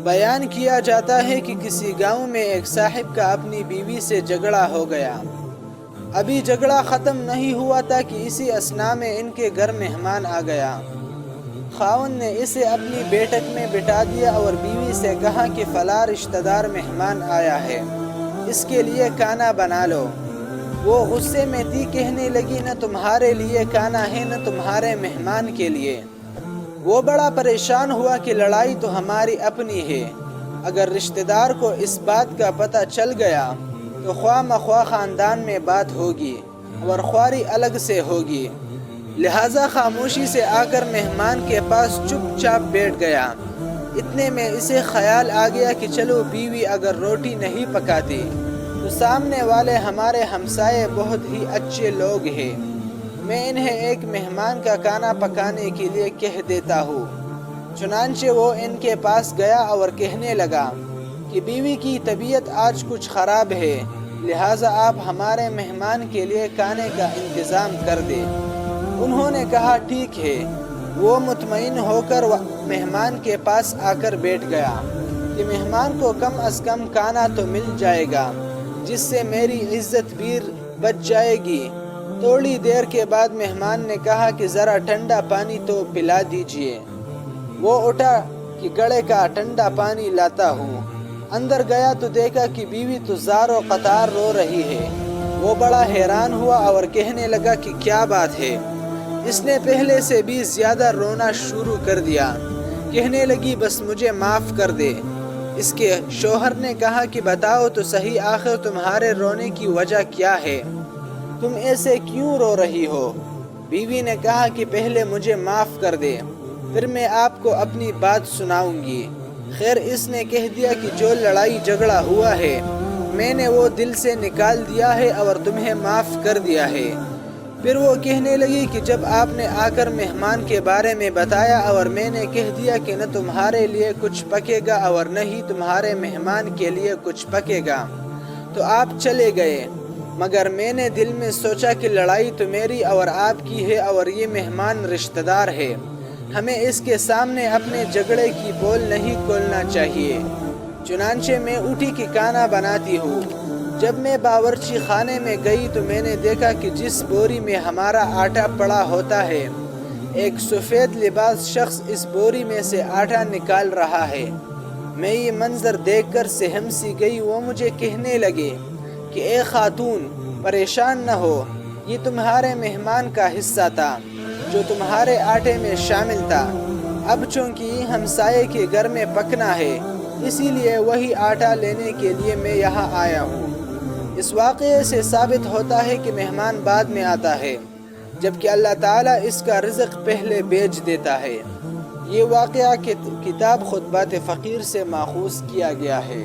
بیان کیا جاتا ہے کہ کسی گاؤں میں ایک صاحب کا اپنی بیوی سے جھگڑا ہو گیا۔ ابھی جھگڑا ختم نہیں ہوا تھا کہ اسی اثناء میں ان کے گھر مہمان آ گیا۔ خاوند نے اسے اپنی بیٹھک میں بٹھا دیا اور بیوی سے کہا کہ فلاں رشتہ دار مہمان آیا ہے، اس کے لیے کھانا بنا لو۔ وہ غصے میں تھی، کہنے لگی نہ تمہارے لیے کھانا ہے نہ تمہارے مہمان کے لیے۔ وہ بڑا پریشان ہوا کہ لڑائی تو ہماری اپنی ہے، اگر رشتہ دار کو اس بات کا پتہ چل گیا تو خواہ مخواہ خاندان میں بات ہوگی اور خواری الگ سے ہوگی۔ لہٰذا خاموشی سے آ کر مہمان کے پاس چپ چاپ بیٹھ گیا۔ اتنے میں اسے خیال آ گیا کہ چلو بیوی اگر روٹی نہیں پکاتی تو سامنے والے ہمارے ہمسائے بہت ہی اچھے لوگ ہیں، میں انہیں ایک مہمان کا کھانا پکانے کے لیے کہہ دیتا ہوں۔ چنانچہ وہ ان کے پاس گیا اور کہنے لگا کہ بیوی کی طبیعت آج کچھ خراب ہے، لہٰذا آپ ہمارے مہمان کے لیے کھانے کا انتظام کر دیں۔ انہوں نے کہا ٹھیک ہے۔ وہ مطمئن ہو کر مہمان کے پاس آ کر بیٹھ گیا کہ مہمان کو کم از کم کھانا تو مل جائے گا جس سے میری عزت بھی بچ جائے گی۔ تھوڑی دیر کے بعد مہمان نے کہا کہ ذرا ٹھنڈا پانی تو پلا دیجیے۔ وہ اٹھا کہ گھڑے کا ٹھنڈا پانی لاتا ہوں۔ اندر گیا تو دیکھا کہ بیوی تو زار و قطار رو رہی ہے۔ وہ بڑا حیران ہوا اور کہنے لگا کہ کیا بات ہے؟ اس نے پہلے سے بھی زیادہ رونا شروع کر دیا۔ کہنے لگی بس مجھے معاف کر دے۔ اس کے شوہر نے کہا کہ بتاؤ تو صحیح، آخر تمہارے رونے کی وجہ کیا ہے؟ تم ایسے کیوں رو رہی ہو؟ بیوی نے کہا کہ پہلے مجھے معاف کر دے، پھر میں آپ کو اپنی بات سناؤں گی۔ خیر، اس نے کہہ دیا کہ جو لڑائی جھگڑا ہوا ہے میں نے وہ دل سے نکال دیا ہے اور تمہیں معاف کر دیا ہے۔ پھر وہ کہنے لگی کہ جب آپ نے آ کر مہمان کے بارے میں بتایا اور میں نے کہہ دیا کہ نہ تمہارے لیے کچھ پکے گا اور نہ ہی تمہارے مہمان کے لیے کچھ پکے گا تو آپ چلے گئے، مگر میں نے دل میں سوچا کہ لڑائی تو میری اور آپ کی ہے اور یہ مہمان رشتہ دار ہے، ہمیں اس کے سامنے اپنے جھگڑے کی بول نہیں کھولنا چاہیے۔ چنانچہ میں اٹھی کہ کھانا بناتی ہوں۔ جب میں باورچی خانے میں گئی تو میں نے دیکھا کہ جس بوری میں ہمارا آٹا پڑا ہوتا ہے ایک سفید لباس شخص اس بوری میں سے آٹا نکال رہا ہے۔ میں یہ منظر دیکھ کر سہم سی گئی۔ وہ مجھے کہنے لگے کہ اے خاتون، پریشان نہ ہو، یہ تمہارے مہمان کا حصہ تھا جو تمہارے آٹے میں شامل تھا۔ اب چونکہ یہ ہمسائے کے گھر میں پکنا ہے اسی لیے وہی آٹا لینے کے لیے میں یہاں آیا ہوں۔ اس واقعے سے ثابت ہوتا ہے کہ مہمان بعد میں آتا ہے، جبکہ اللہ تعالیٰ اس کا رزق پہلے بیچ دیتا ہے۔ یہ واقعہ کتاب خطبات فقیر سے ماخوذ کیا گیا ہے۔